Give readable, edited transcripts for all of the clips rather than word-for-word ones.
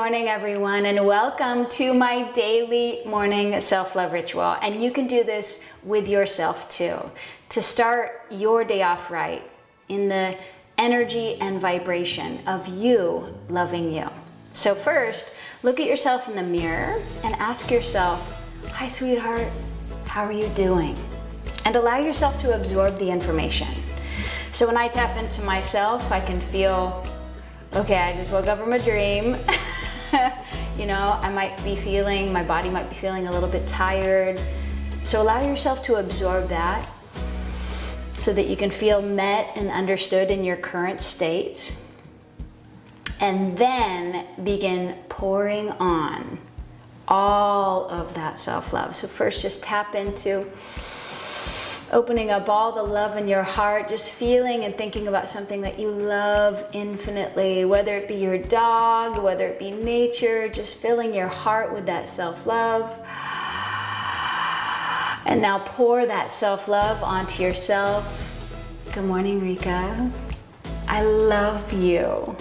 Morning everyone, and welcome to my daily morning self-love ritual. And you can do this with yourself too, to start your day off right in the energy and vibration of you loving you. So first, look at yourself in the mirror and ask yourself, "Hi sweetheart, how are you doing?" And allow yourself to absorb the information. So when I tap into myself, I can feel, okay, I just woke up from a dream. You know, I might be feeling, my body might be feeling a little bit tired. So allow yourself to absorb that so that you can feel met and understood in your current state. And then begin pouring on all of that self-love. So first just tap into opening up all the love in your heart, just feeling and thinking about something that you love infinitely, whether it be your dog, whether it be nature, just filling your heart with that self-love. And now pour that self-love onto yourself. Good morning, Rikka. I love you.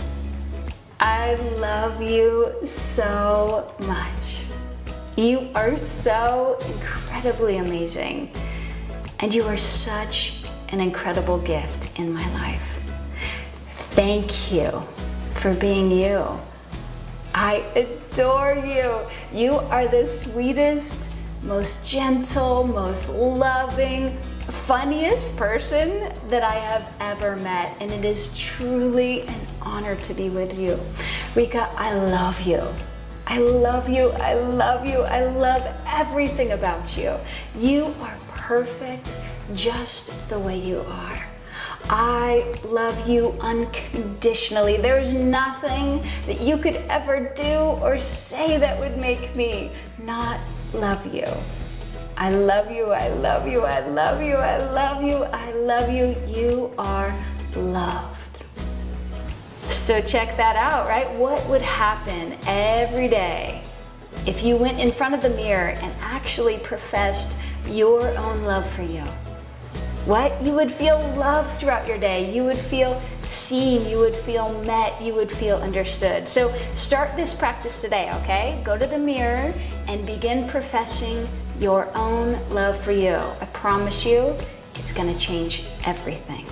I love you so much. You are so incredibly amazing. And you are such an incredible gift in my life. Thank you for being you. I adore you. You are the sweetest, most gentle, most loving, funniest person that I have ever met. And it is truly an honor to be with you. Rikka, I love you. I love you, I love you, I love everything about you. You are perfect just the way you are. I love you unconditionally. There's nothing that you could ever do or say that would make me not love you. I love you, I love you, I love you, I love you, I love you. You are loved. So check that out, right? What would happen every day if you went in front of the mirror and actually professed your own love for you? What? You would feel love throughout your day. You would feel seen, you would feel met, you would feel understood. So start this practice today, okay? Go to the mirror and begin professing your own love for you. I promise you, it's gonna change everything.